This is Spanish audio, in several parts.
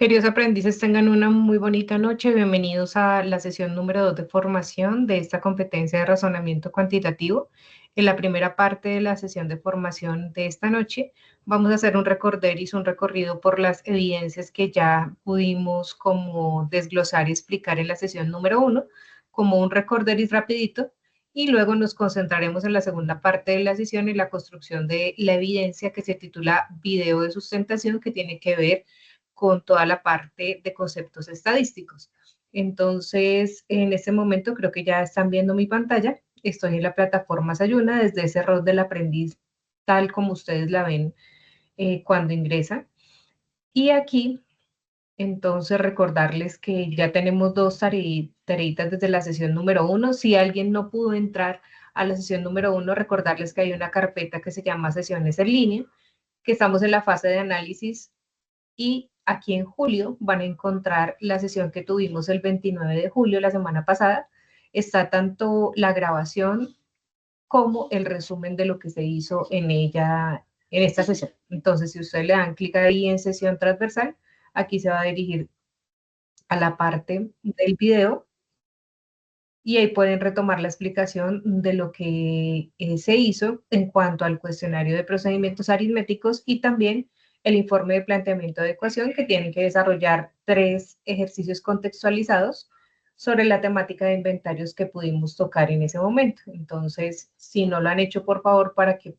Queridos aprendices, tengan una muy bonita noche. Bienvenidos a la sesión número 2 de formación de esta competencia de razonamiento cuantitativo. En la primera parte de la sesión de formación de esta noche, vamos a hacer un recorderis, un recorrido por las evidencias que ya pudimos como desglosar y explicar en la sesión número 1, como un recorderis rapidito, y luego nos concentraremos en la segunda parte de la sesión en la construcción de la evidencia que se titula video de sustentación, que tiene que ver con toda la parte de conceptos estadísticos. Entonces, en este momento creo que ya están viendo mi pantalla. Estoy en la plataforma Sayuna desde ese rol del aprendiz, tal como ustedes la ven cuando ingresan. Y aquí, entonces, recordarles que ya tenemos dos tareitas desde la sesión número 1. Si alguien no pudo entrar a la sesión número 1, recordarles que hay una carpeta que se llama sesiones en línea, que estamos en la fase de análisis y aquí en julio van a encontrar la sesión que tuvimos el 29 de julio, la semana pasada. Está tanto la grabación como el resumen de lo que se hizo en ella, en esta sesión. Entonces, si ustedes le dan clic ahí en sesión transversal, aquí se va a dirigir a la parte del video y ahí pueden retomar la explicación de lo que se hizo en cuanto al cuestionario de procedimientos aritméticos y también el informe de planteamiento de ecuación, que tienen que desarrollar 3 ejercicios contextualizados sobre la temática de inventarios que pudimos tocar en ese momento. Entonces, si no lo han hecho, por favor, para que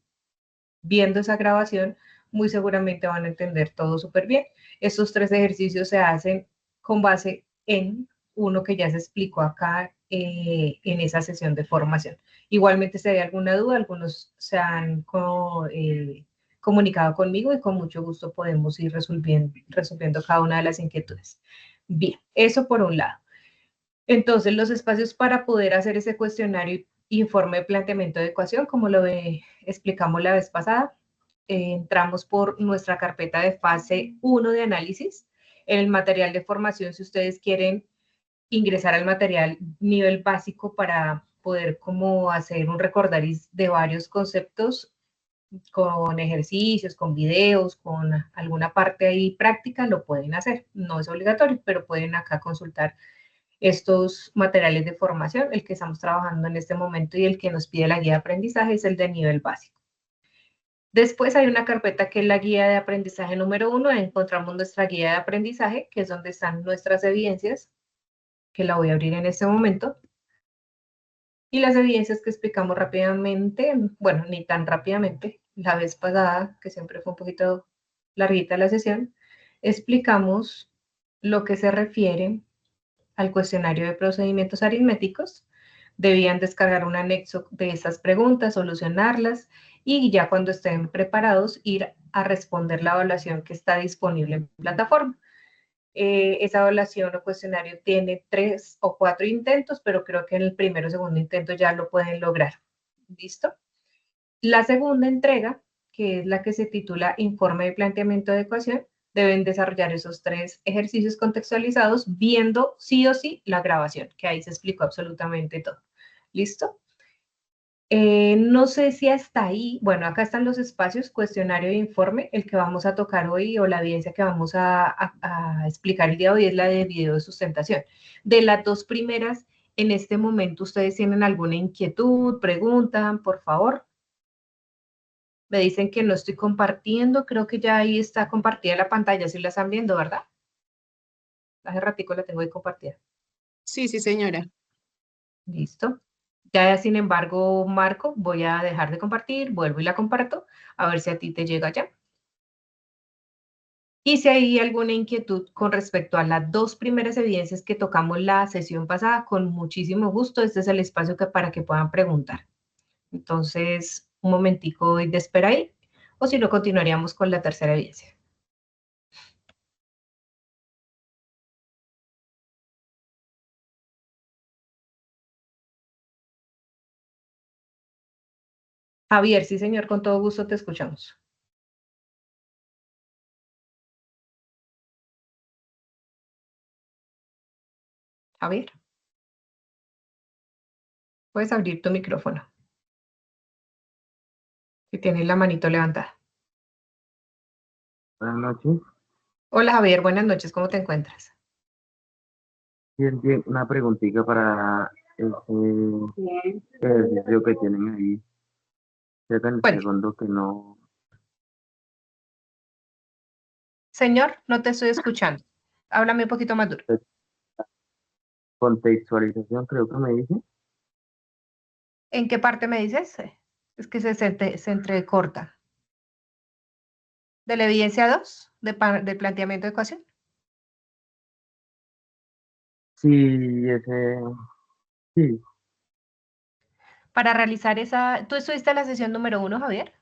viendo esa grabación, muy seguramente van a entender todo súper bien. Estos 3 ejercicios se hacen con base en uno que ya se explicó acá en esa sesión de formación. Igualmente, si hay alguna duda, algunos se han comunicado conmigo y con mucho gusto podemos ir resolviendo cada una de las inquietudes. Bien, eso por un lado. Entonces, los espacios para poder hacer ese cuestionario y informe de planteamiento de ecuación, como lo explicamos la vez pasada, entramos por nuestra carpeta de fase 1 de análisis. En el material de formación, si ustedes quieren ingresar al material nivel básico para poder como hacer un recordaris de varios conceptos con ejercicios, con videos, con alguna parte ahí práctica, lo pueden hacer. No es obligatorio, pero pueden acá consultar estos materiales de formación. El que estamos trabajando en este momento y el que nos pide la guía de aprendizaje es el de nivel básico. Después hay una carpeta que es la guía de aprendizaje número 1. Ahí encontramos nuestra guía de aprendizaje, que es donde están nuestras evidencias, que la voy a abrir en este momento. Y las evidencias que explicamos rápidamente, bueno, ni tan rápidamente, la vez pasada, que siempre fue un poquito larguita la sesión, explicamos lo que se refiere al cuestionario de procedimientos aritméticos. Debían descargar un anexo de esas preguntas, solucionarlas y ya cuando estén preparados ir a responder la evaluación que está disponible en plataforma. Esa evaluación o cuestionario tiene 3 o 4 intentos, pero creo que en el primero o segundo intento ya lo pueden lograr. ¿Listo? La segunda entrega, que es la que se titula Informe de planteamiento de ecuación, deben desarrollar esos 3 ejercicios contextualizados viendo sí o sí la grabación, que ahí se explicó absolutamente todo. ¿Listo? No sé si hasta ahí, bueno, acá están los espacios, cuestionario e informe. El que vamos a tocar hoy o la evidencia que vamos a explicar el día de hoy es la de video de sustentación. De las dos primeras, en este momento, ¿ustedes tienen alguna inquietud? Preguntan, por favor. Me dicen que no estoy compartiendo, creo que ya ahí está compartida la pantalla, si la están viendo, ¿verdad? Hace ratico la tengo ahí compartida. Sí, sí, señora. Listo. Ya, sin embargo, Marco, voy a dejar de compartir, vuelvo y la comparto, a ver si a ti te llega ya. Y si hay alguna inquietud con respecto a las dos primeras evidencias que tocamos la sesión pasada, con muchísimo gusto, este es el espacio para que puedan preguntar. Entonces, un momentico de espera ahí, o si no, continuaríamos con la tercera evidencia. Javier, sí, señor, con todo gusto te escuchamos. Javier, puedes abrir tu micrófono si tienes la manito levantada. Buenas noches. Hola Javier, buenas noches, ¿cómo te encuentras? Bien, bien, una preguntita para ese ejercicio que tienen ahí. Checa en el Bueno, segundo que no. señor, no te estoy escuchando. Háblame un poquito más duro. Contextualización, creo que me dice. ¿En qué parte me dices? Es que se entrecorta. ¿De la evidencia 2 del planteamiento de ecuación? Sí, ese. Sí, Para realizar esa, ¿tú estuviste en la sesión número 1, Javier?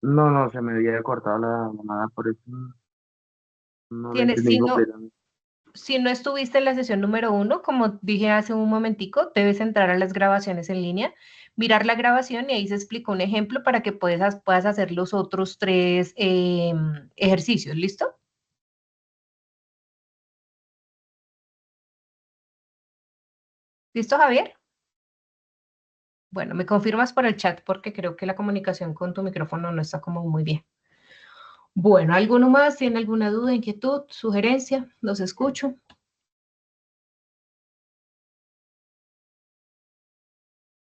no, no, se me había cortado la llamada, por eso no lo Tienes, entendí si no, completamente. si no estuviste en la sesión número 1, como dije hace un momentico, debes entrar a las grabaciones en línea, mirar la grabación y ahí se explica un ejemplo para que puedas hacer los otros tres ejercicios. ¿Listo? ¿Listo, Javier? Bueno, me confirmas por el chat porque creo que la comunicación con tu micrófono no está como muy bien. Bueno, ¿alguno más tiene alguna duda, inquietud, sugerencia? Los escucho.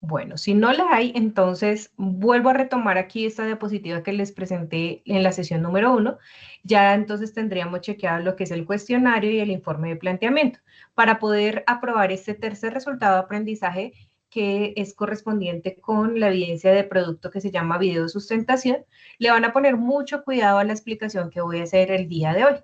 Bueno, si no la hay, entonces vuelvo a retomar aquí esta diapositiva que les presenté en la sesión número 1. Ya entonces tendríamos chequeado lo que es el cuestionario y el informe de planteamiento para poder aprobar este tercer resultado de aprendizaje que es correspondiente con la evidencia de producto que se llama video de sustentación. Le van a poner mucho cuidado a la explicación que voy a hacer el día de hoy.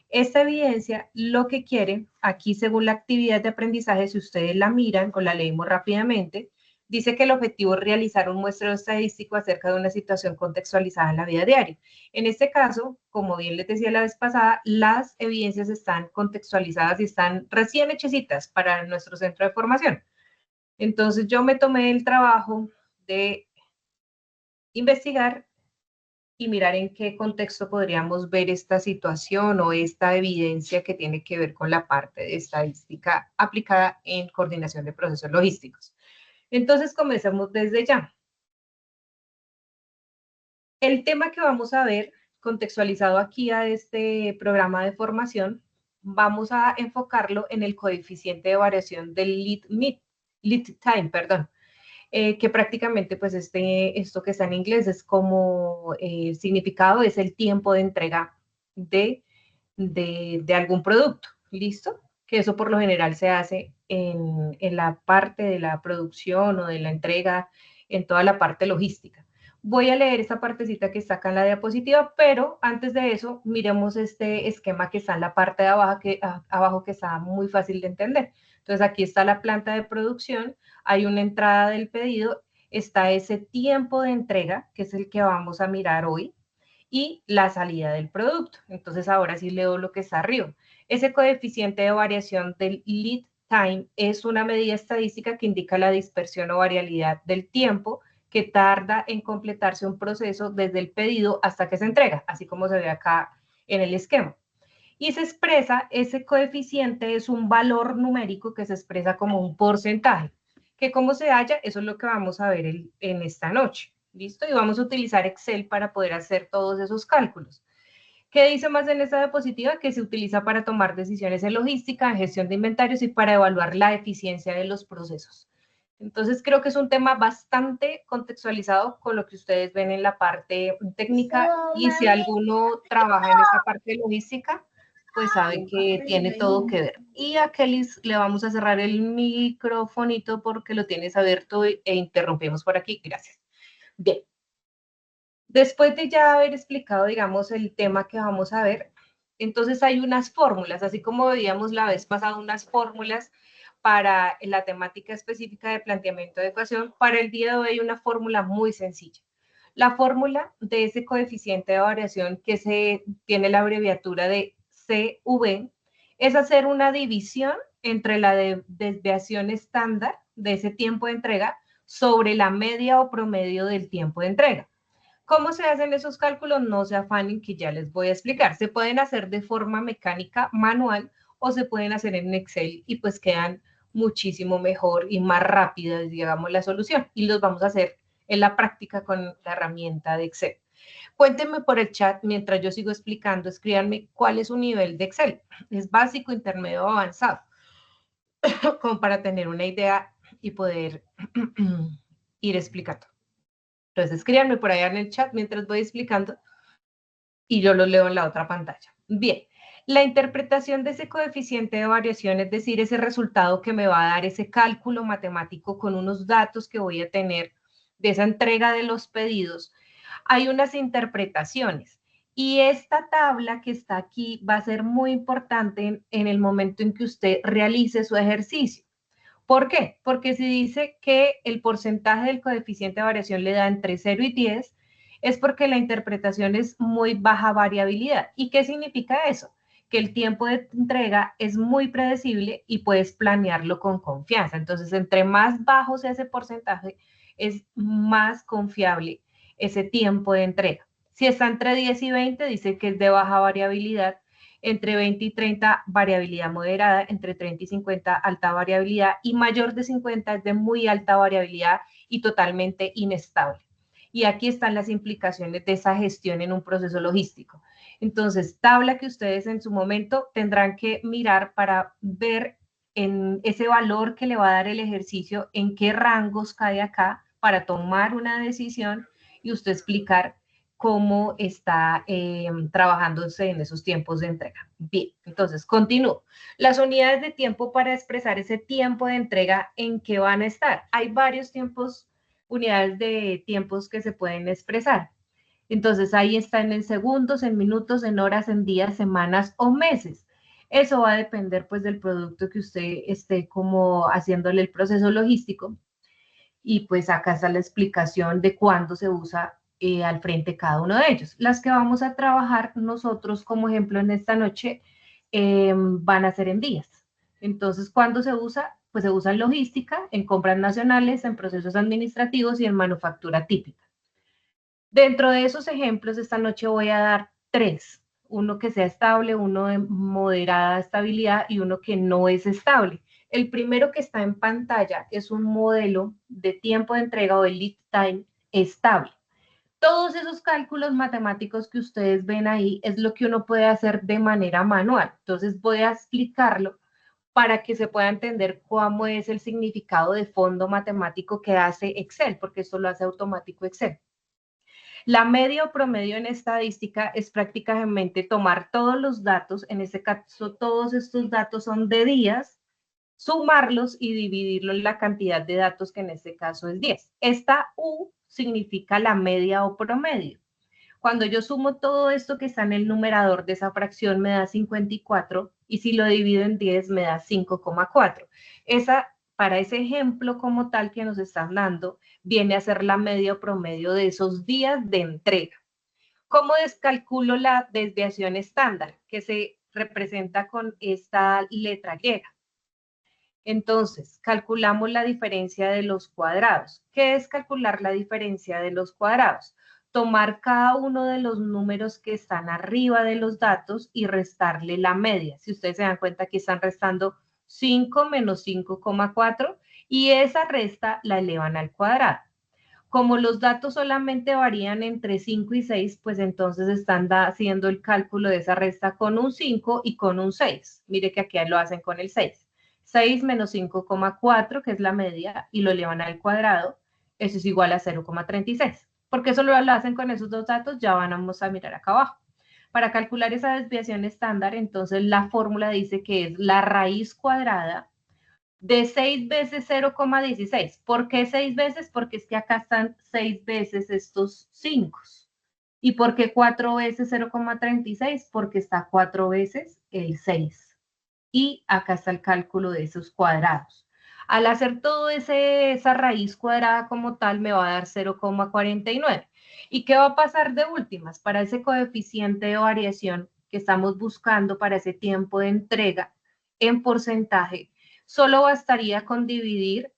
Esta evidencia lo que quiere, aquí según la actividad de aprendizaje, si ustedes la miran o la leemos rápidamente, dice que el objetivo es realizar un muestreo estadístico acerca de una situación contextualizada en la vida diaria. En este caso, como bien les decía la vez pasada, las evidencias están contextualizadas y están recién hechecitas para nuestro centro de formación. Entonces yo me tomé el trabajo de investigar y mirar en qué contexto podríamos ver esta situación o esta evidencia que tiene que ver con la parte de estadística aplicada en coordinación de procesos logísticos. Entonces, comencemos desde ya. El tema que vamos a ver, contextualizado aquí a este programa de formación, vamos a enfocarlo en el coeficiente de variación del lead time, perdón, que prácticamente pues esto que está en inglés es como el significado es el tiempo de entrega de algún producto, ¿listo? Que eso por lo general se hace en la parte de la producción o de la entrega, en toda la parte logística. Voy a leer esta partecita que está acá en la diapositiva, pero antes de eso, miremos este esquema que está en la parte de abajo que está muy fácil de entender. Entonces, aquí está la planta de producción, hay una entrada del pedido, está ese tiempo de entrega, que es el que vamos a mirar hoy, y la salida del producto. Entonces, ahora sí leo lo que está arriba. Ese coeficiente de variación del lead time es una medida estadística que indica la dispersión o variabilidad del tiempo que tarda en completarse un proceso desde el pedido hasta que se entrega, así como se ve acá en el esquema. Y se expresa, ese coeficiente es un valor numérico que se expresa como un porcentaje, que cómo se halla, eso es lo que vamos a ver en esta noche. ¿Listo? Y vamos a utilizar Excel para poder hacer todos esos cálculos. ¿Qué dice más en esta diapositiva? Que se utiliza para tomar decisiones en logística, en gestión de inventarios y para evaluar la eficiencia de los procesos. Entonces creo que es un tema bastante contextualizado con lo que ustedes ven en la parte técnica y si alguno trabaja en esta parte de logística, pues sabe que tiene todo que ver. Y a Kelly le vamos a cerrar el microfonito porque lo tienes abierto e interrumpimos por aquí. Gracias. Bien, después de ya haber explicado, digamos, el tema que vamos a ver, entonces hay unas fórmulas, así como veíamos la vez pasada unas fórmulas para la temática específica de planteamiento de ecuación, para el día de hoy hay una fórmula muy sencilla. La fórmula de ese coeficiente de variación que se tiene la abreviatura de CV es hacer una división entre la desviación estándar de ese tiempo de entrega sobre la media o promedio del tiempo de entrega. ¿Cómo se hacen esos cálculos? No se afanen que ya les voy a explicar. Se pueden hacer de forma mecánica, manual, o se pueden hacer en Excel y pues quedan muchísimo mejor y más rápidas, digamos, la solución. Y los vamos a hacer en la práctica con la herramienta de Excel. Cuéntenme por el chat, mientras yo sigo explicando, escríbanme cuál es su nivel de Excel. ¿Es básico, intermedio o avanzado? Como para tener una idea y poder ir explicando. Entonces, escríbanme por allá en el chat mientras voy explicando y yo lo leo en la otra pantalla. Bien, la interpretación de ese coeficiente de variación, es decir, ese resultado que me va a dar ese cálculo matemático con unos datos que voy a tener de esa entrega de los pedidos, hay unas interpretaciones. Y esta tabla que está aquí va a ser muy importante en el momento en que usted realice su ejercicio. ¿Por qué? Porque si dice que el porcentaje del coeficiente de variación le da entre 0 y 10, es porque la interpretación es muy baja variabilidad. ¿Y qué significa eso? Que el tiempo de entrega es muy predecible y puedes planearlo con confianza. Entonces, entre más bajo sea ese porcentaje, es más confiable ese tiempo de entrega. Si está entre 10 y 20, dice que es de baja variabilidad. Entre 20 y 30, variabilidad moderada. Entre 30 y 50, alta variabilidad. Y mayor de 50 es de muy alta variabilidad y totalmente inestable. Y aquí están las implicaciones de esa gestión en un proceso logístico. Entonces, tabla que ustedes en su momento tendrán que mirar para ver en ese valor que le va a dar el ejercicio, en qué rangos cae acá para tomar una decisión y usted explicar cómo está trabajándose en esos tiempos de entrega. Bien, entonces continúo. Las unidades de tiempo para expresar ese tiempo de entrega, ¿en qué van a estar? Hay varios tiempos, unidades de tiempos que se pueden expresar. Entonces ahí están en segundos, en minutos, en horas, en días, semanas o meses. Eso va a depender pues del producto que usted esté como haciéndole el proceso logístico. Y pues acá está la explicación de cuándo se usa al frente cada uno de ellos. Las que vamos a trabajar nosotros como ejemplo en esta noche van a ser en días. Entonces, ¿cuándo se usa? Pues se usa en logística, en compras nacionales, en procesos administrativos y en manufactura típica. Dentro de esos ejemplos, esta noche voy a dar 3. Uno que sea estable, uno de moderada estabilidad y uno que no es estable. El primero que está en pantalla es un modelo de tiempo de entrega o el lead time estable. Todos esos cálculos matemáticos que ustedes ven ahí es lo que uno puede hacer de manera manual. Entonces voy a explicarlo para que se pueda entender cómo es el significado de fondo matemático que hace Excel, porque esto lo hace automático Excel. La media o promedio en estadística es prácticamente tomar todos los datos, en este caso todos estos datos son de días, sumarlos y dividirlo en la cantidad de datos que en este caso es 10. Esta U significa la media o promedio. Cuando yo sumo todo esto que está en el numerador de esa fracción me da 54 y si lo divido en 10 me da 5,4. Para ese ejemplo como tal que nos están dando, viene a ser la media o promedio de esos días de entrega. ¿Cómo descalculo la desviación estándar? Que se representa con esta letra griega. Entonces, calculamos la diferencia de los cuadrados. ¿Qué es calcular la diferencia de los cuadrados? Tomar cada uno de los números que están arriba de los datos y restarle la media. Si ustedes se dan cuenta que están restando 5 menos 5,4 y esa resta la elevan al cuadrado. Como los datos solamente varían entre 5 y 6, pues entonces están haciendo el cálculo de esa resta con un 5 y con un 6. Mire que aquí lo hacen con el 6. 6 menos 5,4, que es la media, y lo elevan al cuadrado, eso es igual a 0,36. Porque eso lo hacen con esos dos datos, ya vamos a mirar acá abajo. Para calcular esa desviación estándar, entonces la fórmula dice que es la raíz cuadrada de 6 veces 0,16. ¿Por qué 6 veces? Porque es que acá están 6 veces estos 5. ¿Y por qué 4 veces 0,36? Porque está 4 veces el 6. Y acá está el cálculo de esos cuadrados. Al hacer todo esa raíz cuadrada como tal, me va a dar 0,49. ¿Y qué va a pasar de últimas? Para ese coeficiente de variación que estamos buscando para ese tiempo de entrega en porcentaje, solo bastaría con dividir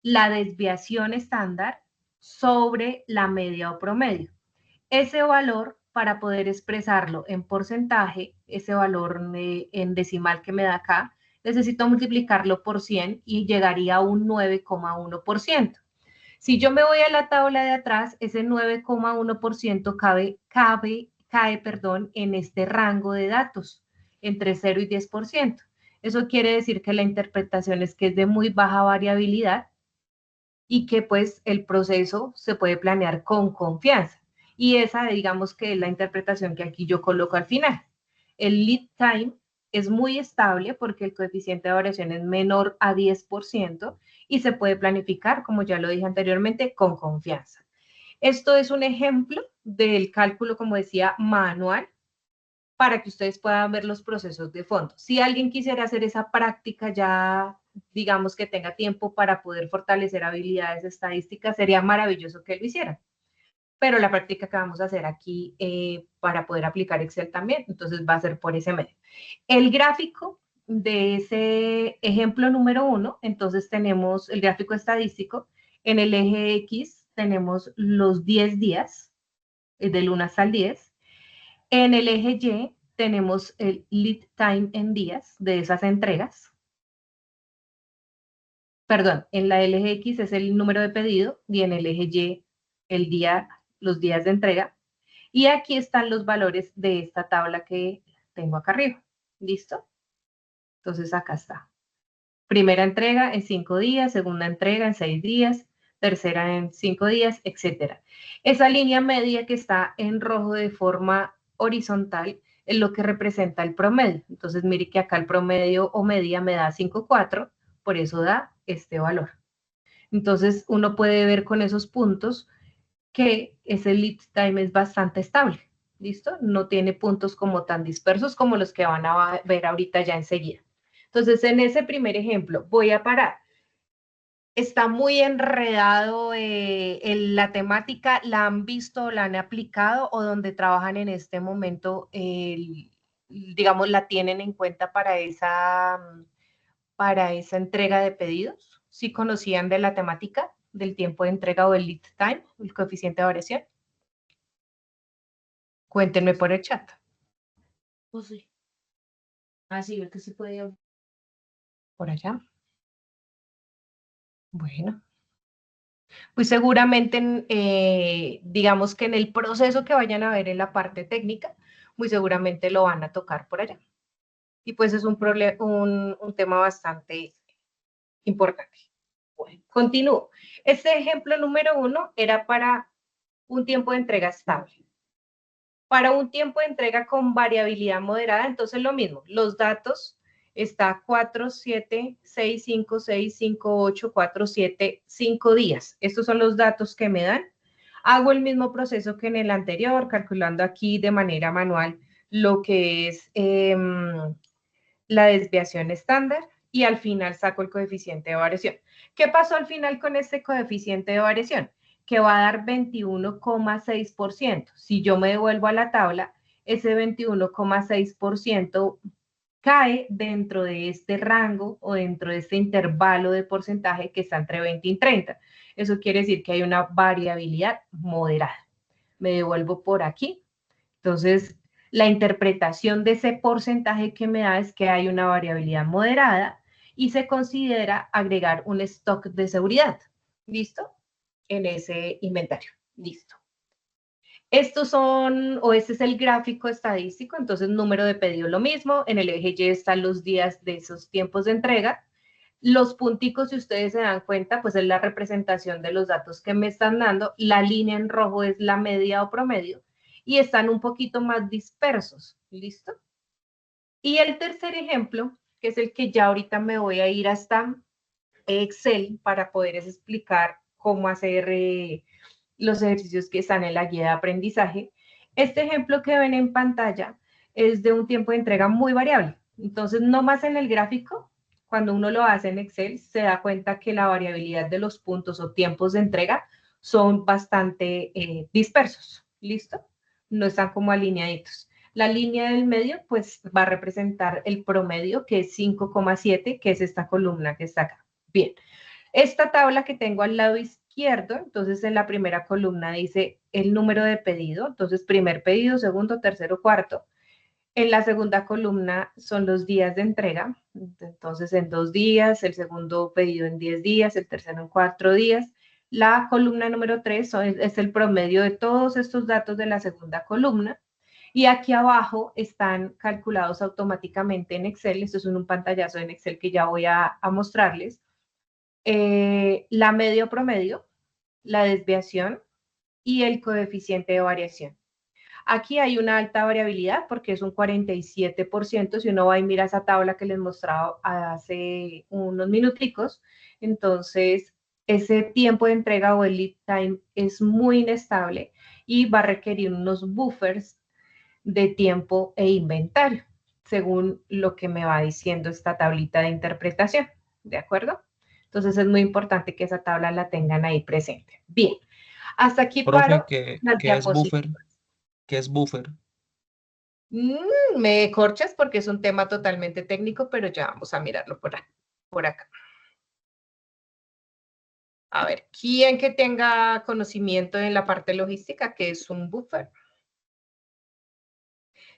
la desviación estándar sobre la media o promedio. Ese valor, para poder expresarlo en porcentaje, ese valor en decimal que me da acá, necesito multiplicarlo por 100 y llegaría a un 9,1%. Si yo me voy a la tabla de atrás, ese 9,1% cae, en este rango de datos, entre 0 y 10%. Eso quiere decir que la interpretación es que es de muy baja variabilidad y que pues el proceso se puede planear con confianza. Y esa, digamos que es la interpretación que aquí yo coloco al final. El lead time es muy estable porque el coeficiente de variación es menor a 10% y se puede planificar, como ya lo dije anteriormente, con confianza. Esto es un ejemplo del cálculo, como decía, manual, para que ustedes puedan ver los procesos de fondo. Si alguien quisiera hacer esa práctica ya, digamos que tenga tiempo para poder fortalecer habilidades estadísticas, sería maravilloso que lo hicieran. Pero la práctica que vamos a hacer aquí para poder aplicar Excel también, entonces va a ser por ese medio. El gráfico de ese ejemplo número 1, entonces tenemos el gráfico estadístico. En el eje X tenemos los 10 días, del 1 hasta el 10. En el eje Y tenemos el lead time en días de esas entregas. Perdón, en el eje X es el número de pedido y en el eje Y el día, los días de entrega. Y aquí están los valores de esta tabla que tengo acá arriba. ¿Listo? Entonces acá está. Primera entrega en 5 días, segunda entrega en 6 días, tercera en 5 días, etc. Esa línea media que está en rojo de forma horizontal es lo que representa el promedio. Entonces mire que acá el promedio o media me da 5,4, por eso da este valor. Entonces uno puede ver con esos puntos que ese lead time es bastante estable. ¿Listo? No tiene puntos como tan dispersos como los que van a ver ahorita ya enseguida. Entonces, en ese primer ejemplo, voy a parar. Está muy enredado en la temática, la han visto, la han aplicado o donde trabajan en este momento, digamos, la tienen en cuenta para esa entrega de pedidos. ¿Sí conocían de la temática del tiempo de entrega o el lead time, el coeficiente de variación? Cuéntenme por el chat. Pues sí. Así es que se puede. Por allá. Bueno. Pues seguramente, digamos que en el proceso que vayan a ver en la parte técnica, muy seguramente lo van a tocar por allá. Y pues es un tema bastante importante. Bueno, continúo. Este ejemplo número 1 era para un tiempo de entrega estable. Para un tiempo de entrega con variabilidad moderada, entonces lo mismo, los datos está 4, 7, 6, 5, 6, 5, 8, 4, 7, 5 días. Estos son los datos que me dan. Hago el mismo proceso que en el anterior, calculando aquí de manera manual lo que es la desviación estándar y al final saco el coeficiente de variación. ¿Qué pasó al final con este coeficiente de variación? Que va a dar 21,6%. Si yo me devuelvo a la tabla, ese 21,6% cae dentro de este rango o dentro de este intervalo de porcentaje que está entre 20 y 30. Eso quiere decir que hay una variabilidad moderada. Me devuelvo por aquí. Entonces, la interpretación de ese porcentaje que me da es que hay una variabilidad moderada y se considera agregar un stock de seguridad. ¿Listo? En ese inventario. Listo. Estos son, o este es el gráfico estadístico, entonces número de pedido lo mismo, en el eje Y están los días de esos tiempos de entrega. Los punticos, si ustedes se dan cuenta, pues es la representación de los datos que me están dando. La línea en rojo es la media o promedio y están un poquito más dispersos. ¿Listo? Y el tercer ejemplo, que es el que ya ahorita me voy a ir hasta Excel para poder explicar cómo hacer los ejercicios que están en la guía de aprendizaje. Este ejemplo que ven en pantalla es de un tiempo de entrega muy variable. Entonces, no más en el gráfico, cuando uno lo hace en Excel, se da cuenta que la variabilidad de los puntos o tiempos de entrega son bastante dispersos. ¿Listo? No están como alineaditos. La línea del medio, pues, va a representar el promedio, que es 5,7, que es esta columna que está acá. Bien. Esta tabla que tengo al lado izquierdo, entonces en la primera columna dice el número de pedido, entonces primer pedido, segundo, tercero, cuarto. En la segunda columna son los días de entrega, entonces en 2 días, el segundo pedido en 10 días, el tercero en 4 días, La columna número 3 es el promedio de todos estos datos de la segunda columna. Y aquí abajo están calculados automáticamente en Excel. Esto es un pantallazo en Excel que ya voy a mostrarles. La media promedio, la desviación y el coeficiente de variación. Aquí hay una alta variabilidad porque es un 47%. Si uno va y mira esa tabla que les mostraba hace unos minuticos, entonces ese tiempo de entrega o el lead time es muy inestable y va a requerir unos buffers de tiempo e inventario, según lo que me va diciendo esta tablita de interpretación. ¿De acuerdo? Entonces es muy importante que esa tabla la tengan ahí presente. Bien, hasta aquí Profe, paro las qué es buffer? diapositivas. ¿Qué es buffer? Me corchas porque es un tema totalmente técnico, pero ya vamos a mirarlo por acá. A ver, ¿quién que tenga conocimiento en la parte logística, que es un buffer?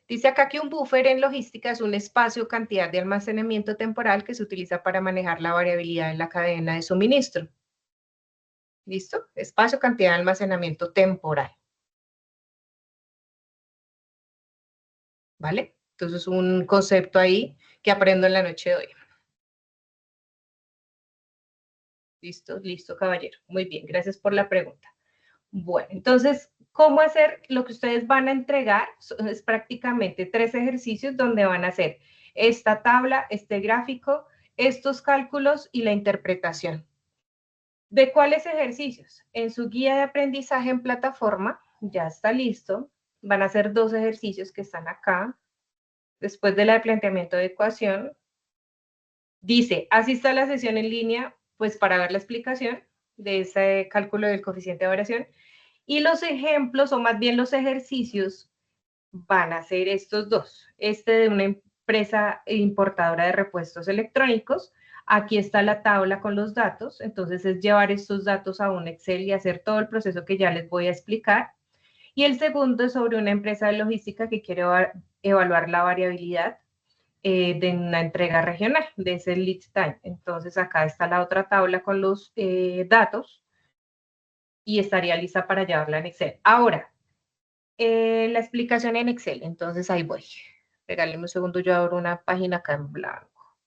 Dice acá que un buffer en logística es un espacio o cantidad de almacenamiento temporal que se utiliza para manejar la variabilidad en la cadena de suministro. ¿Listo? Espacio, cantidad de almacenamiento temporal. ¿Vale? Entonces, un concepto ahí que aprendo en la noche de hoy. ¿Listo? Listo, caballero. Muy bien, gracias por la pregunta. Bueno, entonces, ¿cómo hacer lo que ustedes van a entregar? Es prácticamente 3 ejercicios donde van a hacer esta tabla, este gráfico, estos cálculos y la interpretación. ¿De cuáles ejercicios? En su guía de aprendizaje en plataforma, ya está listo. Van a ser 2 ejercicios que están acá. Después de la de planteamiento de ecuación, dice, asista a la sesión en línea, pues para ver la explicación de ese cálculo del coeficiente de variación. Y los ejemplos, o más bien los ejercicios, van a ser estos dos. Este de una empresa importadora de repuestos electrónicos. Aquí está la tabla con los datos. Entonces es llevar estos datos a un Excel y hacer todo el proceso que ya les voy a explicar. Y el segundo es sobre una empresa de logística que quiere evaluar la variabilidad de una entrega regional, de ese lead time. Entonces acá está la otra tabla con los datos y estaría lista para llevarla en Excel. Ahora, la explicación en Excel, entonces ahí voy. Regáleme un segundo, yo abro una página acá en blanco.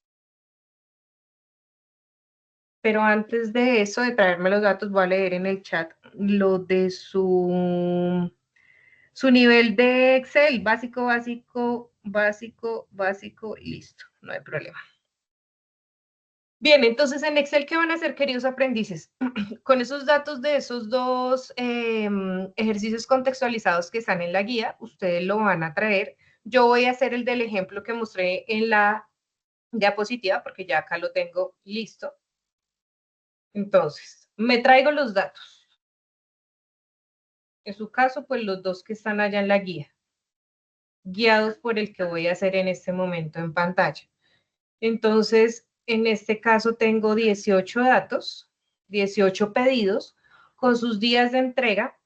Pero antes de eso, de traerme los datos, voy a leer en el chat lo de su nivel de Excel, básico, básico, básico, básico, listo, no hay problema. Bien, entonces en Excel, ¿qué van a hacer, queridos aprendices? Con esos datos de esos dos ejercicios contextualizados que están en la guía, ustedes lo van a traer. Yo voy a hacer el del ejemplo que mostré en la diapositiva, porque ya acá lo tengo listo. Entonces, me traigo los datos. En su caso, pues los dos que están allá en la guía, guiados por el que voy a hacer en este momento en pantalla. Entonces, en este caso tengo 18 datos, 18 pedidos con sus días de entrega.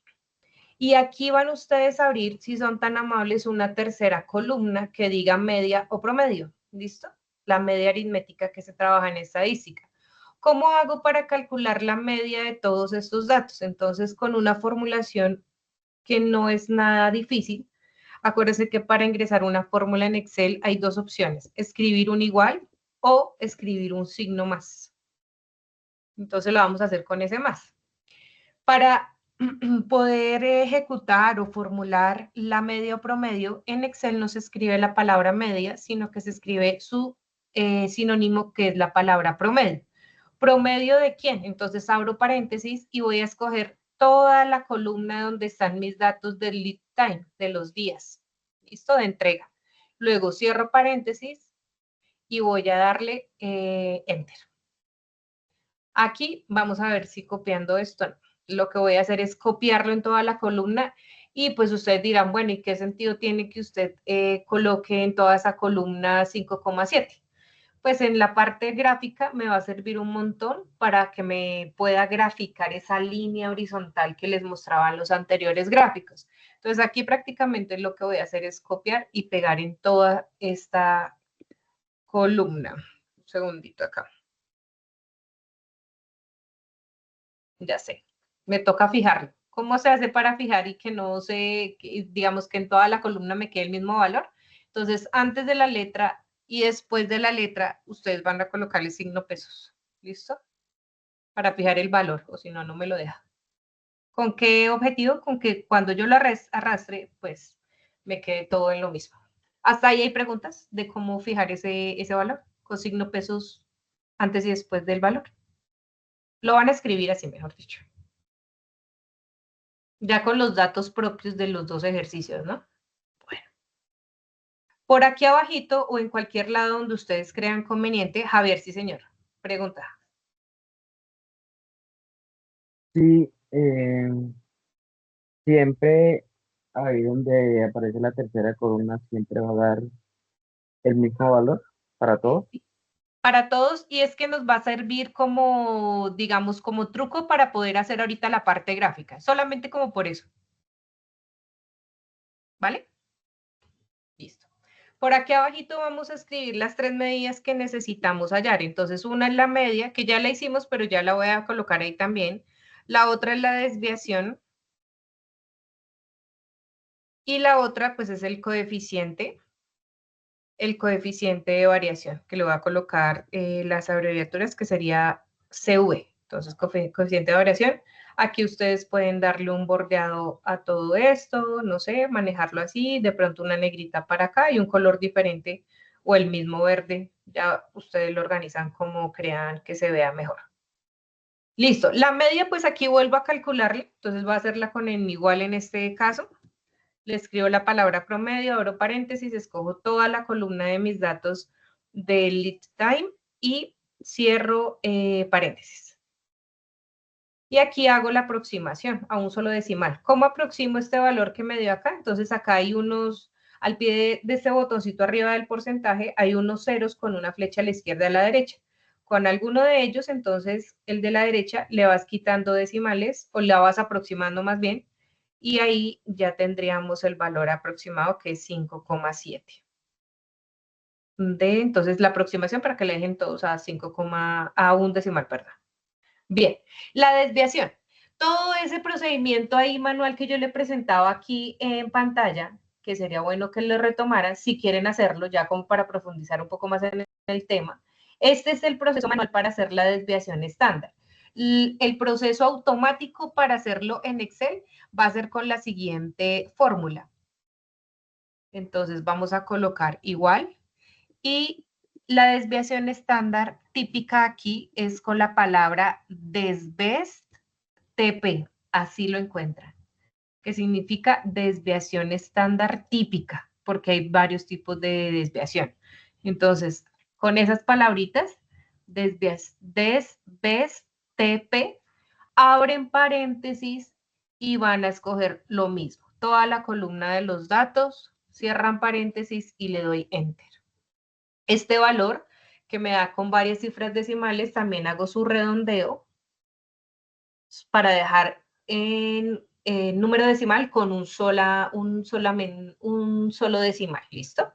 Y aquí van ustedes a abrir, si son tan amables, una tercera columna que diga media o promedio. ¿Listo? La media aritmética que se trabaja en estadística. ¿Cómo hago para calcular la media de todos estos datos? Entonces, con una formulación que no es nada difícil. Acuérdense que para ingresar una fórmula en Excel hay dos opciones, escribir un igual o escribir un signo más. Entonces lo vamos a hacer con ese más. Para poder ejecutar o formular la media o promedio, en Excel no se escribe la palabra media, sino que se escribe su sinónimo, que es la palabra promedio. ¿Promedio de quién? Entonces abro paréntesis y voy a escoger toda la columna donde están mis datos del lead time, de los días. ¿Listo? De entrega. Luego cierro paréntesis y voy a darle Enter. Aquí vamos a ver si copiando esto, lo que voy a hacer es copiarlo en toda la columna y pues ustedes dirán, bueno, ¿y qué sentido tiene que usted coloque en toda esa columna 5,7? Pues en la parte gráfica me va a servir un montón para que me pueda graficar esa línea horizontal que les mostraba en los anteriores gráficos. Entonces aquí prácticamente lo que voy a hacer es copiar y pegar en toda esta columna. Un segundito acá. Ya sé, me toca fijarlo. ¿Cómo se hace para fijar y que no se, digamos que en toda la columna me quede el mismo valor? Entonces, antes de la letra y después de la letra, ustedes van a colocar el signo pesos. ¿Listo? Para fijar el valor, o si no, no me lo deja. ¿Con qué objetivo? Con que cuando yo lo arrastre, pues me quede todo en lo mismo. Hasta ahí hay preguntas de cómo fijar ese valor con signo pesos antes y después del valor. Lo van a escribir así, mejor dicho. Ya con los datos propios de los dos ejercicios, ¿no? Bueno. Por aquí abajito o en cualquier lado donde ustedes crean conveniente, Javier, sí señor. Pregunta. Sí, siempre ahí donde aparece la tercera columna, siempre va a dar el mismo valor para todos. Para todos, y es que nos va a servir como, digamos, como truco para poder hacer ahorita la parte gráfica, solamente como por eso. ¿Vale? Listo. Por aquí abajito vamos a escribir las tres medidas que necesitamos hallar. Entonces, una es la media, que ya la hicimos, pero ya la voy a colocar ahí también. La otra es la desviación. Y la otra, pues, es el coeficiente de variación, que le voy a colocar las abreviaturas, que sería CV. Entonces, coeficiente de variación. Aquí ustedes pueden darle un bordeado a todo esto, no sé, manejarlo así, de pronto una negrita para acá y un color diferente o el mismo verde. Ya ustedes lo organizan como crean que se vea mejor. Listo. La media, pues aquí vuelvo a calcularle. Entonces, voy a hacerla con el igual en este caso. Le escribo la palabra promedio, abro paréntesis, escojo toda la columna de mis datos del lead time y cierro paréntesis. Y aquí hago la aproximación a un solo decimal. ¿Cómo aproximo este valor que me dio acá? Entonces acá hay unos, al pie de este botoncito arriba del porcentaje, hay unos ceros con una flecha a la izquierda y a la derecha. Con alguno de ellos, entonces, el de la derecha le vas quitando decimales o la vas aproximando más bien, y ahí ya tendríamos el valor aproximado que es 5,7. Entonces, la aproximación para que le dejen todos a 5, a un decimal, perdón. Bien, la desviación. Todo ese procedimiento ahí manual que yo le presentaba aquí en pantalla, que sería bueno que lo retomaran si quieren hacerlo, ya como para profundizar un poco más en el tema. Este es el proceso manual para hacer la desviación estándar. El proceso automático para hacerlo en Excel va a ser con la siguiente fórmula. Entonces vamos a colocar igual y la desviación estándar típica aquí es con la palabra desbest TP, así lo encuentran, que significa desviación estándar típica, porque hay varios tipos de desviación. Entonces, con esas palabritas, desbest TP, abren paréntesis y van a escoger lo mismo. Toda la columna de los datos, cierran paréntesis y le doy enter. Este valor que me da con varias cifras decimales, también hago su redondeo para dejar en número decimal con un solo decimal, ¿listo?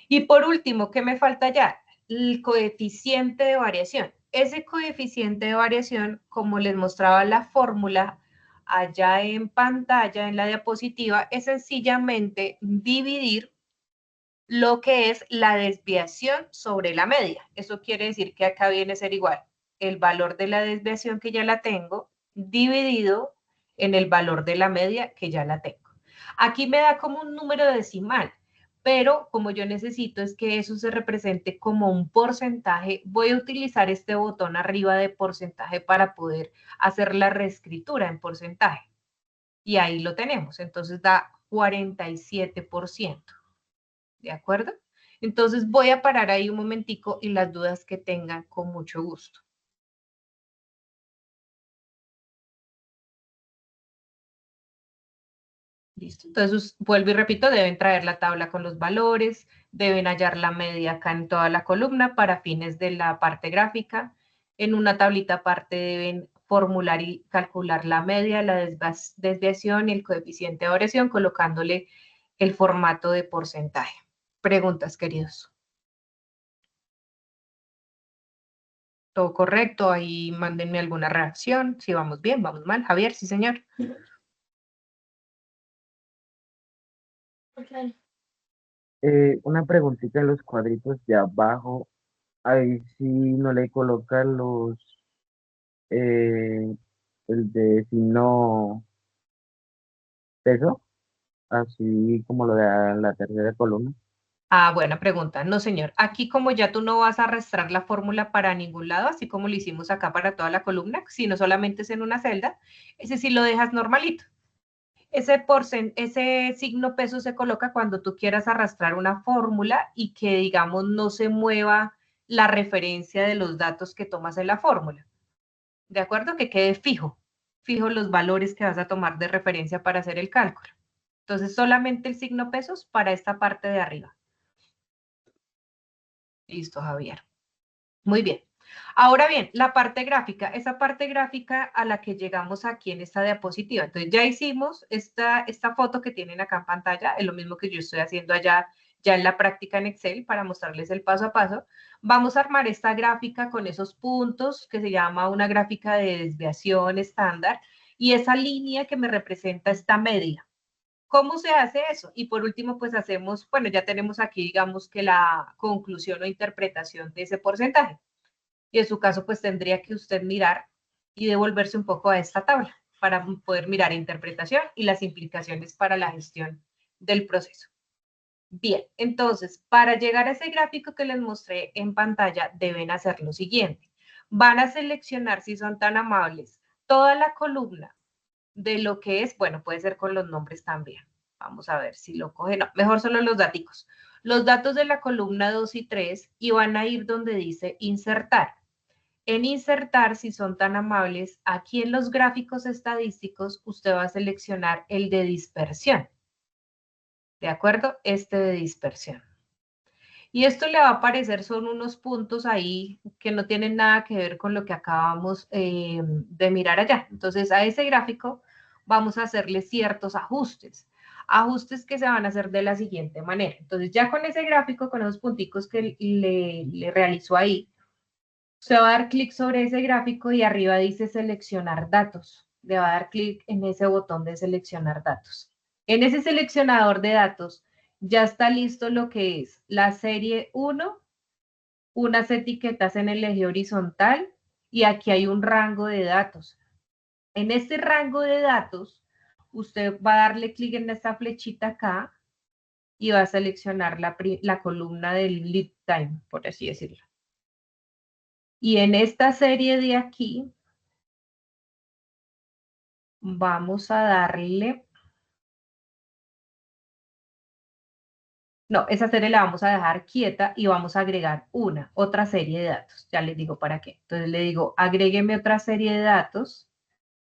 Y por último, ¿qué me falta ya? El coeficiente de variación. Ese coeficiente de variación, como les mostraba la fórmula allá en pantalla, en la diapositiva, es sencillamente dividir lo que es la desviación sobre la media. Eso quiere decir que acá viene a ser igual el valor de la desviación que ya la tengo dividido en el valor de la media que ya la tengo. Aquí me da como un número decimal, pero como yo necesito es que eso se represente como un porcentaje, voy a utilizar este botón arriba de porcentaje para poder hacer la reescritura en porcentaje. Y ahí lo tenemos, entonces da 47%. ¿De acuerdo? Entonces voy a parar ahí un momentico y las dudas que tengan con mucho gusto. ¿Listo? Entonces vuelvo y repito, deben traer la tabla con los valores, deben hallar la media acá en toda la columna para fines de la parte gráfica. En una tablita aparte deben formular y calcular la media, la desviación y el coeficiente de variación colocándole el formato de porcentaje. Preguntas, queridos. Todo correcto, ahí mándenme alguna reacción, si vamos bien, vamos mal. Javier, sí señor. Ok. Una preguntita en los cuadritos de abajo. Ahí sí no le colocan eh, el de signo peso, así como lo de la tercera columna. Ah, buena pregunta. No, señor. Aquí como ya tú no vas a arrastrar la fórmula para ningún lado, así como lo hicimos acá para toda la columna, sino solamente es en una celda, ese sí lo dejas normalito. Ese signo peso se coloca cuando tú quieras arrastrar una fórmula y que, digamos, no se mueva la referencia de los datos que tomas en la fórmula. ¿De acuerdo? Que quede fijo los valores que vas a tomar de referencia para hacer el cálculo. Entonces, solamente el signo pesos para esta parte de arriba. Listo, Javier. Muy bien. Ahora bien, la parte gráfica, esa parte gráfica a la que llegamos aquí en esta diapositiva. Entonces ya hicimos esta foto que tienen acá en pantalla, es lo mismo que yo estoy haciendo allá ya en la práctica en Excel para mostrarles el paso a paso. Vamos a armar esta gráfica con esos puntos que se llama una gráfica de desviación estándar y esa línea que me representa esta media. ¿Cómo se hace eso? Y por último, pues hacemos, bueno, ya tenemos aquí, digamos que la conclusión o interpretación de ese porcentaje. Y en su caso, pues tendría que usted mirar y devolverse un poco a esta tabla para poder mirar interpretación y las implicaciones para la gestión del proceso. Bien, entonces, para llegar a ese gráfico que les mostré en pantalla, deben hacer lo siguiente. Van a seleccionar, si son tan amables, toda la columna de lo que es, bueno, puede ser con los nombres también. Vamos a ver si lo coge, no, mejor solo los datos. Los datos de la columna 2 y 3 y van a ir donde dice insertar. En insertar, si son tan amables, aquí en los gráficos estadísticos, usted va a seleccionar el de dispersión. ¿De acuerdo? Este de dispersión. Y esto le va a aparecer, son unos puntos ahí que no tienen nada que ver con lo que acabamos de mirar allá. Entonces, a ese gráfico vamos a hacerle ciertos ajustes. Ajustes que se van a hacer de la siguiente manera. Entonces, ya con ese gráfico, con esos punticos que le realizó ahí, usted va a dar clic sobre ese gráfico y arriba dice seleccionar datos. Le va a dar clic en ese botón de seleccionar datos. En ese seleccionador de datos ya está listo lo que es la serie 1, unas etiquetas en el eje horizontal y aquí hay un rango de datos. En este rango de datos, usted va a darle clic en esta flechita acá y va a seleccionar la columna del lead time, por así decirlo. Y en esta serie de aquí, vamos a darle, no, esa serie la vamos a dejar quieta y vamos a agregar otra serie de datos. Ya les digo para qué. Entonces le digo, agrégueme otra serie de datos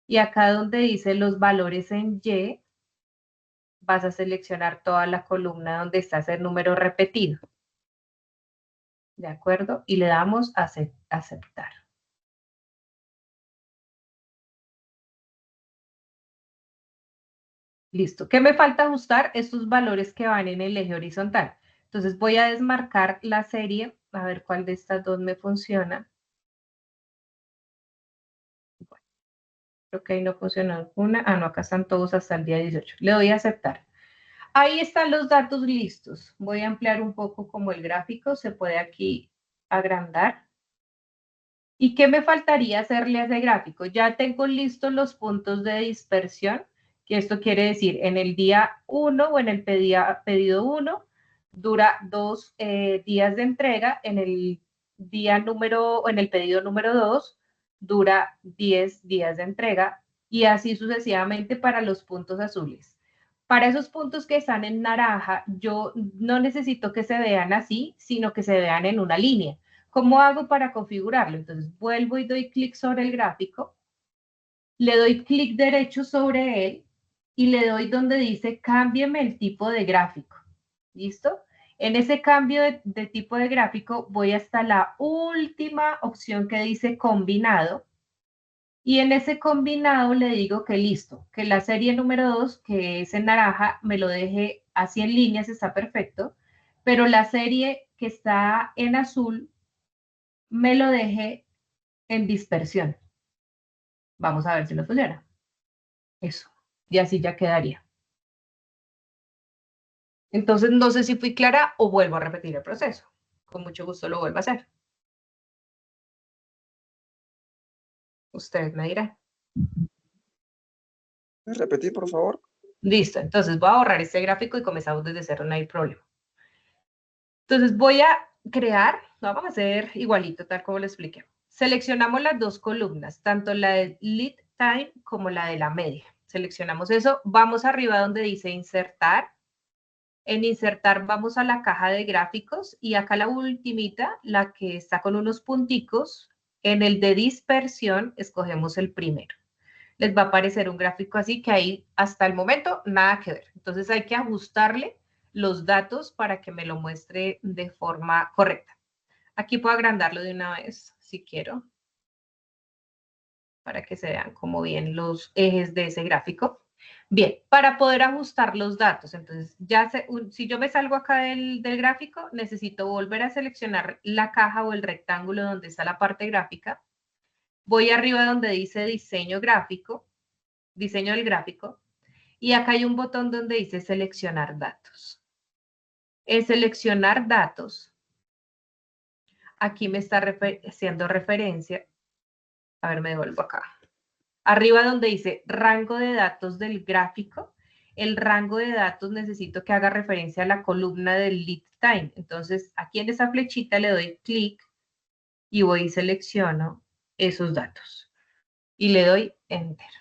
y acá donde dice los valores en Y, vas a seleccionar toda la columna donde está ese número repetido. ¿De acuerdo? Y le damos a aceptar. Listo. ¿Qué me falta ajustar? Estos valores que van en el eje horizontal. Entonces voy a desmarcar la serie, a ver cuál de estas dos me funciona. Bueno, creo que ahí no funcionó alguna. Ah, no, acá están todos hasta el día 18. Le doy a aceptar. Ahí están los datos listos. Voy a ampliar un poco como el gráfico. Se puede aquí agrandar. ¿Y qué me faltaría hacerle a ese gráfico? Ya tengo listos los puntos de dispersión, que esto quiere decir en el día 1 o en el pedido 1 dura 2 días de entrega, en el en el pedido número 2 dura 10 días de entrega y así sucesivamente para los puntos azules. Para esos puntos que están en naranja, yo no necesito que se vean así, sino que se vean en una línea. ¿Cómo hago para configurarlo? Entonces vuelvo y doy clic sobre el gráfico, le doy clic derecho sobre él y le doy donde dice cámbiame el tipo de gráfico. ¿Listo? En ese cambio de tipo de gráfico voy hasta la última opción que dice combinado y en ese combinado le digo que listo, que la serie número 2, que es en naranja, me lo deje así en líneas, está perfecto, pero la serie que está en azul me lo deje en dispersión. Vamos a ver si nos funciona. Eso. Y así ya quedaría. Entonces, no sé si fui clara o vuelvo a repetir el proceso. Con mucho gusto lo vuelvo a hacer. Ustedes me dirán. ¿Puedes repetir, por favor? Listo. Entonces, voy a borrar este gráfico y comenzamos desde cero, no hay problema. Entonces, voy a crear, vamos a hacer igualito, tal como lo expliqué. Seleccionamos las dos columnas, tanto la de lead time como la de la media. Seleccionamos eso, vamos arriba donde dice insertar. En insertar vamos a la caja de gráficos y acá la ultimita, la que está con unos punticos, en el de dispersión escogemos el primero. Les va a aparecer un gráfico así que ahí hasta el momento nada que ver. Entonces hay que ajustarle los datos para que me lo muestre de forma correcta. Aquí puedo agrandarlo de una vez si quiero, para que se vean como bien los ejes de ese gráfico. Bien, para poder ajustar los datos, entonces ya si yo me salgo acá del gráfico, necesito volver a seleccionar la caja o el rectángulo donde está la parte gráfica. Voy arriba donde dice diseño gráfico, diseño del gráfico, y acá hay un botón donde dice seleccionar datos. En seleccionar datos, aquí me está haciendo referencia, a ver, me devuelvo acá. Arriba donde dice rango de datos del gráfico, el rango de datos necesito que haga referencia a la columna del lead time. Entonces, aquí en esa flechita le doy clic y voy y selecciono esos datos. Y le doy enter.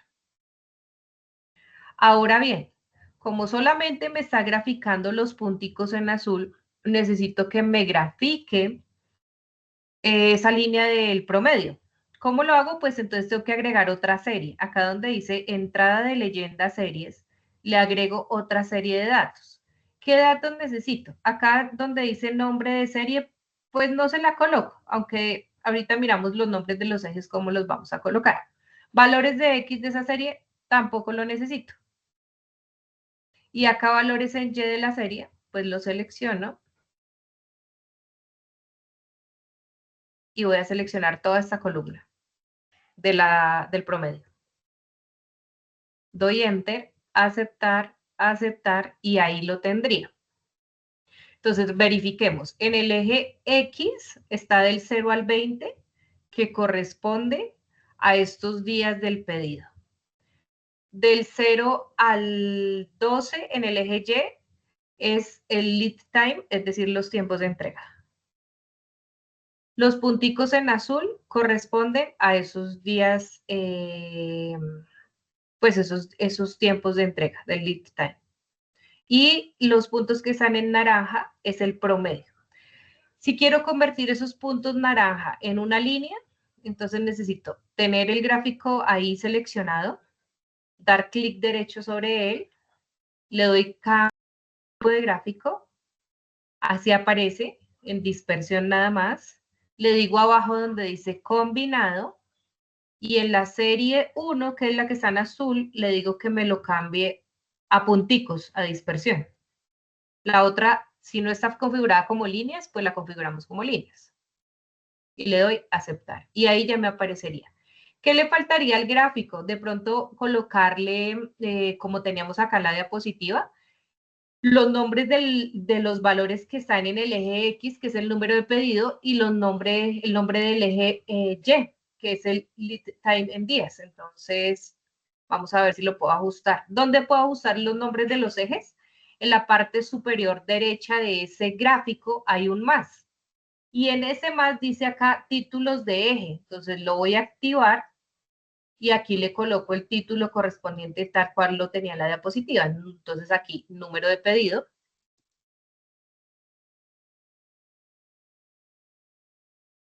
Ahora bien, como solamente me está graficando los punticos en azul, necesito que me grafique esa línea del promedio. ¿Cómo lo hago? Pues entonces tengo que agregar otra serie. Acá donde dice entrada de leyenda series, le agrego otra serie de datos. ¿Qué datos necesito? Acá donde dice nombre de serie, pues no se la coloco, aunque ahorita miramos los nombres de los ejes, cómo los vamos a colocar. Valores de X de esa serie, tampoco lo necesito. Y acá valores en Y de la serie, pues lo selecciono. Y voy a seleccionar toda esta columna del promedio. Doy enter, aceptar, aceptar y ahí lo tendría. Entonces verifiquemos. En el eje X está del 0 al 20 que corresponde a estos días del pedido. Del 0 al 12 en el eje Y es el lead time, es decir, los tiempos de entrega. Los punticos en azul corresponden a esos días, pues esos tiempos de entrega del lead time. Y los puntos que están en naranja es el promedio. Si quiero convertir esos puntos naranja en una línea, entonces necesito tener el gráfico ahí seleccionado, dar clic derecho sobre él, le doy campo de gráfico, así aparece en dispersión nada más, le digo abajo donde dice combinado y en la serie 1, que es la que está en azul, le digo que me lo cambie a punticos, a dispersión. La otra, si no está configurada como líneas, pues la configuramos como líneas. Y le doy aceptar. Y ahí ya me aparecería. ¿Qué le faltaría al gráfico? De pronto colocarle, como teníamos acá en la diapositiva, los nombres de los valores que están en el eje X, que es el número de pedido, y el nombre del eje Y, que es el lead time en días. Entonces, vamos a ver si lo puedo ajustar. ¿Dónde puedo ajustar los nombres de los ejes? En la parte superior derecha de ese gráfico hay un más. Y en ese más dice acá títulos de eje. Entonces lo voy a activar y aquí le coloco el título correspondiente tal cual lo tenía en la diapositiva. Entonces aquí, número de pedido.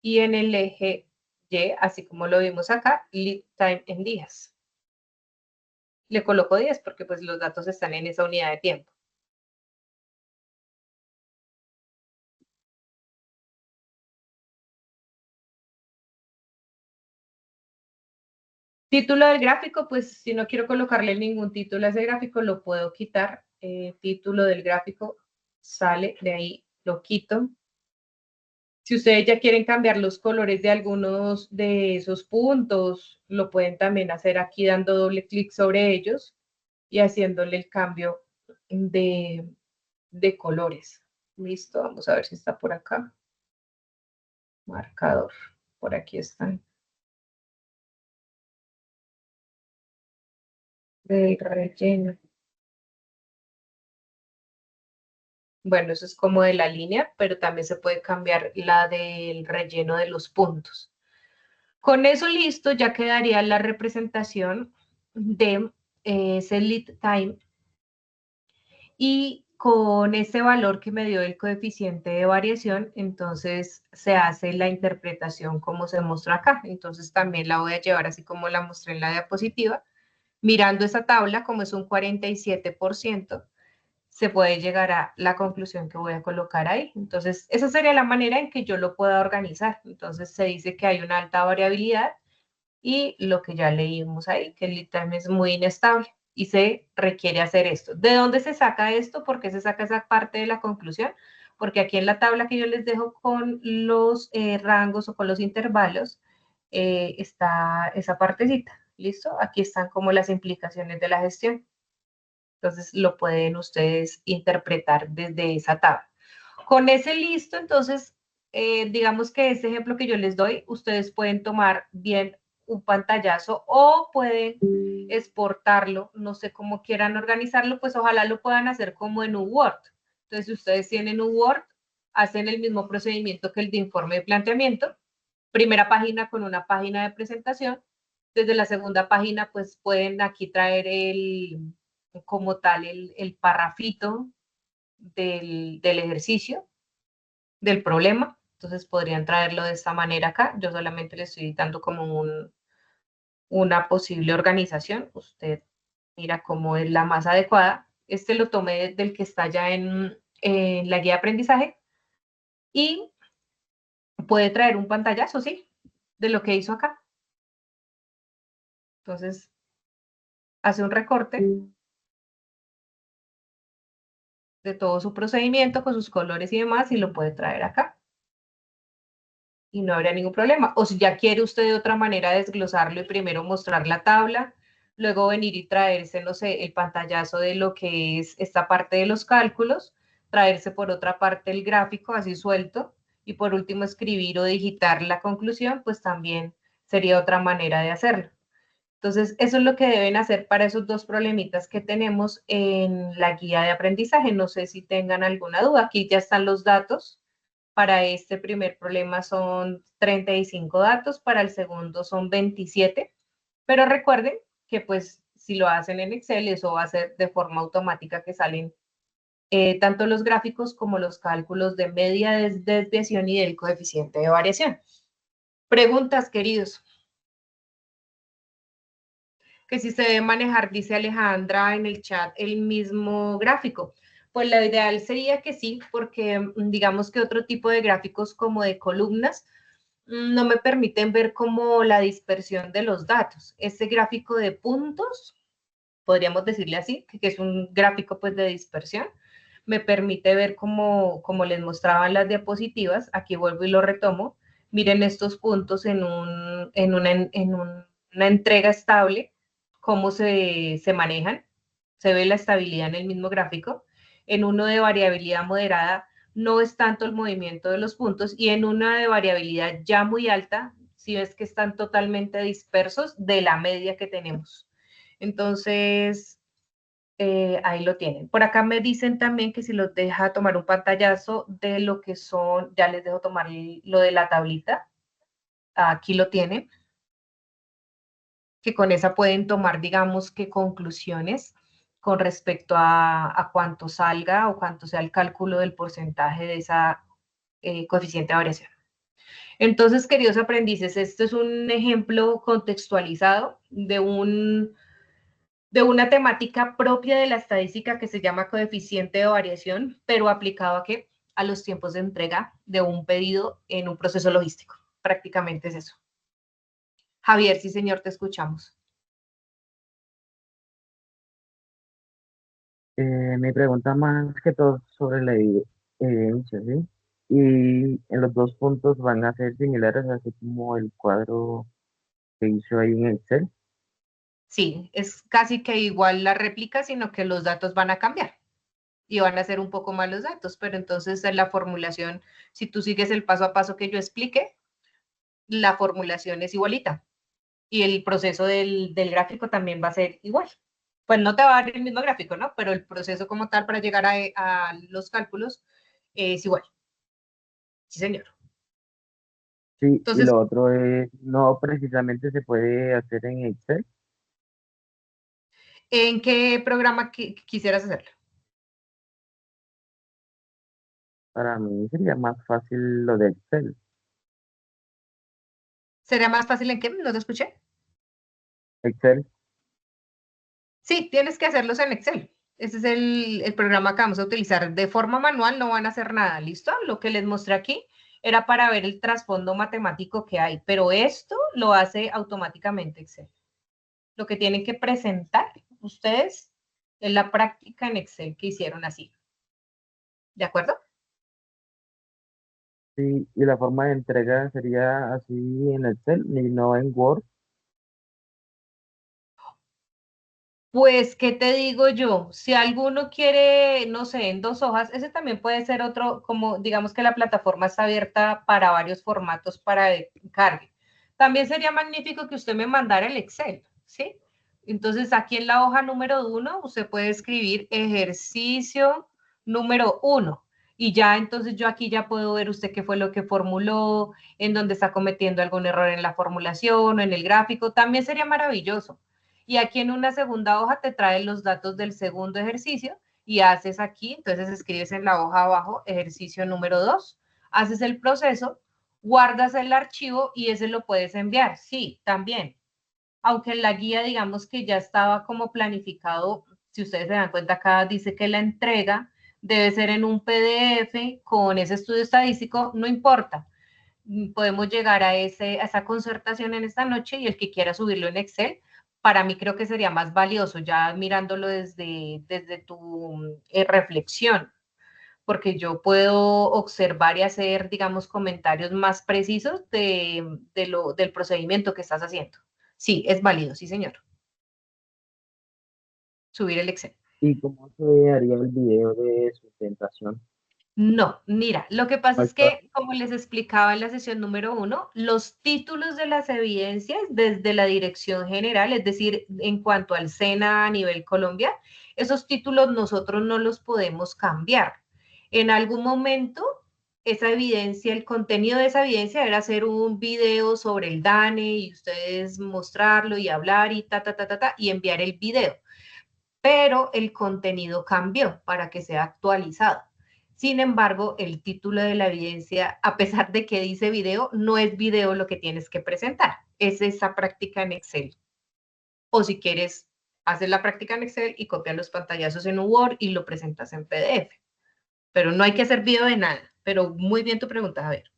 Y en el eje Y, así como lo vimos acá, lead time en días. Le coloco 10 porque pues los datos están en esa unidad de tiempo. Título del gráfico, pues si no quiero colocarle ningún título a ese gráfico, lo puedo quitar. Título del gráfico sale de ahí, lo quito. Si ustedes ya quieren cambiar los colores de algunos de esos puntos, lo pueden también hacer aquí dando doble clic sobre ellos y haciéndole el cambio de colores. Listo, vamos a ver si está por acá. Marcador, por aquí están. Del relleno. Bueno, eso es como de la línea, pero también se puede cambiar la del relleno de los puntos. Con eso listo, ya quedaría la representación de ese lead time y con ese valor que me dio el coeficiente de variación, entonces se hace la interpretación como se muestra acá. Entonces también la voy a llevar así como la mostré en la diapositiva. Mirando esa tabla, como es un 47%, se puede llegar a la conclusión que voy a colocar ahí. Entonces, esa sería la manera en que yo lo pueda organizar. Entonces, se dice que hay una alta variabilidad y lo que ya leímos ahí, que el lead time es muy inestable y se requiere hacer esto. ¿De dónde se saca esto? ¿Por qué se saca esa parte de la conclusión? Porque aquí en la tabla que yo les dejo con los rangos o con los intervalos, está esa partecita. ¿Listo? Aquí están como las implicaciones de la gestión. Entonces lo pueden ustedes interpretar desde esa tabla. Con ese listo, entonces, digamos que ese ejemplo que yo les doy, ustedes pueden tomar bien un pantallazo o pueden exportarlo, no sé cómo quieran organizarlo, pues ojalá lo puedan hacer como en un Word. Entonces, si ustedes tienen un Word, hacen el mismo procedimiento que el de informe de planteamiento. Primera página con una página de presentación. Desde la segunda página, pues pueden aquí traer como tal el parrafito del ejercicio, del problema. Entonces podrían traerlo de esta manera acá. Yo solamente le estoy dando como una posible organización. Usted mira cómo es la más adecuada. Este lo tomé del que está ya en la guía de aprendizaje y puede traer un pantallazo, ¿sí? De lo que hizo acá. Entonces, hace un recorte de todo su procedimiento con sus colores y demás y lo puede traer acá. Y no habría ningún problema. O si ya quiere usted de otra manera desglosarlo y primero mostrar la tabla, luego venir y traerse, no sé, el pantallazo de lo que es esta parte de los cálculos, traerse por otra parte el gráfico así suelto y por último escribir o digitar la conclusión, pues también sería otra manera de hacerlo. Entonces, eso es lo que deben hacer para esos dos problemitas que tenemos en la guía de aprendizaje. No sé si tengan alguna duda. Aquí ya están los datos. Para este primer problema son 35 datos, para el segundo son 27. Pero recuerden que pues si lo hacen en Excel, eso va a ser de forma automática que salen tanto los gráficos como los cálculos de media desviación y del coeficiente de variación. Preguntas, queridos. Que si se debe manejar, dice Alejandra en el chat, el mismo gráfico. Pues lo ideal sería que sí, porque digamos que otro tipo de gráficos como de columnas no me permiten ver como la dispersión de los datos. Este gráfico de puntos, podríamos decirle así, que es un gráfico pues de dispersión, me permite ver como les mostraban las diapositivas, aquí vuelvo y lo retomo, miren estos puntos una entrega estable, cómo se manejan, se ve la estabilidad en el mismo gráfico, en uno de variabilidad moderada no es tanto el movimiento de los puntos y en una de variabilidad ya muy alta, si ves que están totalmente dispersos de la media que tenemos. Entonces, ahí lo tienen. Por acá me dicen también que si los deja tomar un pantallazo de lo que son, ya les dejo tomar lo de la tablita. Aquí lo tienen. Que con esa pueden tomar, digamos, que conclusiones con respecto a cuánto salga o cuánto sea el cálculo del porcentaje de esa coeficiente de variación. Entonces, queridos aprendices, este es un ejemplo contextualizado de una temática propia de la estadística que se llama coeficiente de variación, pero aplicado a qué? A los tiempos de entrega de un pedido en un proceso logístico. Prácticamente es eso. Javier, sí señor, te escuchamos. Mi pregunta más que todo sobre la evidencia, ¿sí? Y en los dos puntos van a ser similares, así como el cuadro que hizo ahí en Excel. Sí, es casi que igual la réplica, sino que los datos van a cambiar y van a ser un poco más los datos, pero entonces en la formulación, si tú sigues el paso a paso que yo expliqué, la formulación es igualita y el proceso del gráfico también va a ser igual. Pues no te va a dar el mismo gráfico, ¿no? Pero el proceso como tal para llegar a los cálculos es igual. Sí, señor. Sí, y Entonces, lo otro es, no precisamente se puede hacer en Excel. ¿en qué programa quisieras hacerlo? Para mí sería más fácil lo de Excel. ¿Sería más fácil en qué? ¿No te escuché? Excel, Sí, tienes que hacerlos en Excel. Ese es el programa que vamos a utilizar. De forma manual no van a hacer nada, ¿listo? Lo que les mostré aquí era para ver el trasfondo matemático que hay, pero esto lo hace automáticamente Excel. Lo que tienen que presentar ustedes es la práctica en Excel que hicieron así. ¿De acuerdo? sí, y la forma de entrega sería así en Excel y no en Word. Pues, ¿qué te digo yo? Si alguno quiere, no sé, en 2 hojas, ese también puede ser otro, como digamos que la plataforma está abierta para varios formatos para cargue. También sería magnífico que usted me mandara el Excel, ¿sí? Entonces, aquí en la hoja número 1, usted puede escribir ejercicio número 1. Y ya, entonces yo aquí ya puedo ver usted qué fue lo que formuló, en dónde está cometiendo algún error en la formulación o en el gráfico. También sería maravilloso. Y aquí en una segunda hoja te trae los datos del segundo ejercicio y haces aquí, entonces escribes en la hoja abajo ejercicio número 2, haces el proceso, guardas el archivo y ese lo puedes enviar. Sí, también. Aunque en la guía, digamos que ya estaba como planificado, si ustedes se dan cuenta acá, dice que la entrega debe ser en un PDF con ese estudio estadístico, no importa. Podemos llegar a esa concertación en esta noche y el que quiera subirlo en Excel, para mí creo que sería más valioso ya mirándolo desde tu reflexión, porque yo puedo observar y hacer, digamos, comentarios más precisos del procedimiento que estás haciendo. Sí, es válido, sí, señor. Subir el Excel. ¿Y cómo se haría el video de sustentación? No, mira, lo que pasa Más es que, fácil. como les explicaba en la sesión número 1, los títulos de las evidencias desde la dirección general, es decir, en cuanto al SENA a nivel Colombia, esos títulos nosotros no los podemos cambiar. En algún momento, esa evidencia, el contenido de esa evidencia era hacer un video sobre el DANE y ustedes mostrarlo y hablar y y enviar el video, pero el contenido cambió para que sea actualizado. Sin embargo, el título de la evidencia, a pesar de que dice video, no es video lo que tienes que presentar, es esa práctica en Excel. O si quieres, haces la práctica en Excel y copias los pantallazos en un Word y lo presentas en PDF. Pero no hay que hacer video de nada. Pero muy bien tu pregunta, Javier.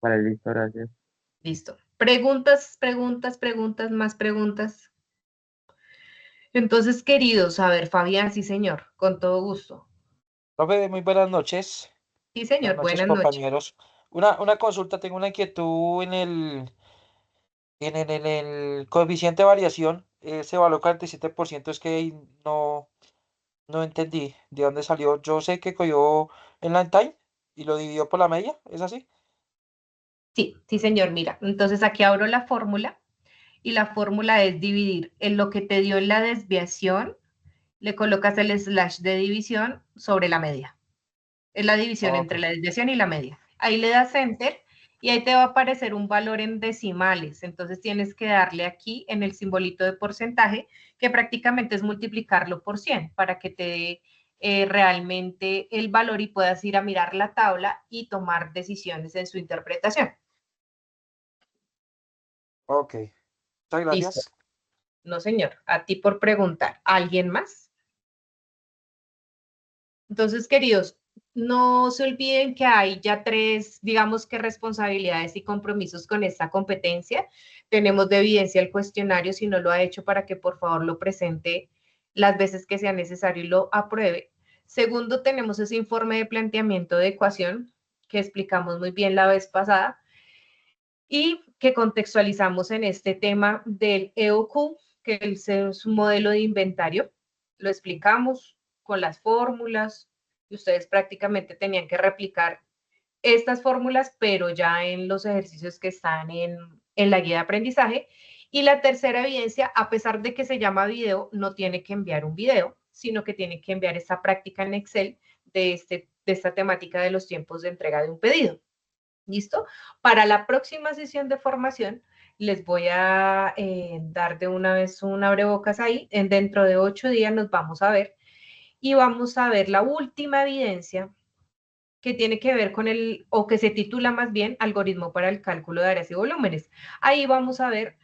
Vale, listo, gracias. Listo. Preguntas, preguntas, preguntas, más preguntas. Entonces, queridos, a ver, Fabián, sí, señor, con todo gusto. Profe, muy buenas noches. Sí, Buenas señor, noches, buenas noches. compañeros. Una consulta, tengo una inquietud en el coeficiente de variación. Se evaluó 47%, es que no entendí de dónde salió. Yo sé que cogió en la time y lo dividió por la media, ¿es así? Sí, sí, señor, mira. Entonces aquí abro la fórmula y la fórmula es dividir en lo que te dio en la desviación, le colocas el slash de división sobre la media. Es la división Ok, entre la desviación y la media. Ahí le das enter y ahí te va a aparecer un valor en decimales. Entonces tienes que darle aquí en el simbolito de porcentaje, que prácticamente es multiplicarlo por 100 para que te dé realmente el valor y puedas ir a mirar la tabla y tomar decisiones en su interpretación. ok. Muchas Listo. gracias. No, señor. A ti por preguntar. ¿Alguien más? Entonces, queridos, no se olviden que hay ya 3, digamos que responsabilidades y compromisos con esta competencia. Tenemos de evidencia el cuestionario, si no lo ha hecho, para que por favor lo presente las veces que sea necesario y lo apruebe. Segundo, tenemos ese informe de planteamiento de ecuación que explicamos muy bien la vez pasada y que contextualizamos en este tema del EOQ, que es un modelo de inventario. Lo explicamos con las fórmulas y ustedes prácticamente tenían que replicar estas fórmulas, pero ya en los ejercicios que están en la guía de aprendizaje. Y la tercera evidencia, a pesar de que se llama video, no tiene que enviar un video, sino que tiene que enviar esta práctica en Excel de esta temática de los tiempos de entrega de un pedido. ¿Listo? Para la próxima sesión de formación, les voy a dar de una vez un abrebocas ahí. Dentro de 8 días nos vamos a ver y vamos a ver la última evidencia que tiene que ver con o que se titula más bien Algoritmo para el cálculo de áreas y volúmenes. Ahí vamos a ver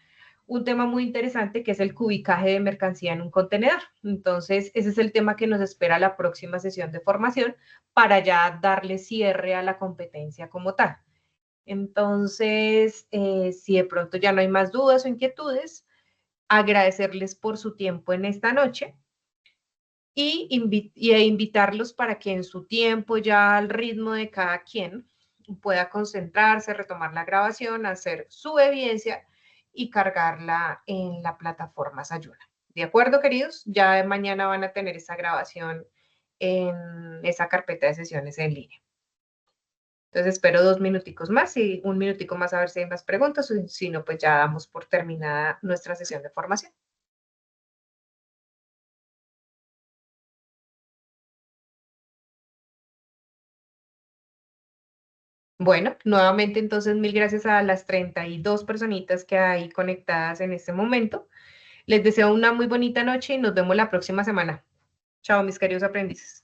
un tema muy interesante que es el cubicaje de mercancía en un contenedor. Entonces, ese es el tema que nos espera la próxima sesión de formación para ya darle cierre a la competencia como tal. Entonces, si de pronto ya no hay más dudas o inquietudes, agradecerles por su tiempo en esta noche y invitarlos para que en su tiempo, ya al ritmo de cada quien, pueda concentrarse, retomar la grabación, hacer su evidencia y cargarla en la plataforma Sayuna. ¿De acuerdo, queridos? Ya mañana van a tener esa grabación en esa carpeta de sesiones en línea. Entonces espero 2 minuticos más y 1 minutico más a ver si hay más preguntas, o si no, pues ya damos por terminada nuestra sesión de formación. Bueno, nuevamente entonces 1000 gracias a las 32 personitas que hay conectadas en este momento. Les deseo una muy bonita noche y nos vemos la próxima semana. Chao, mis queridos aprendices.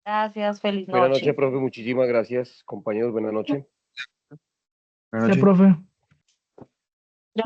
Gracias, feliz Buenas noche. noches, profe. Muchísimas gracias, compañeros. Buenas noches. Buenas Sí, noches. profe.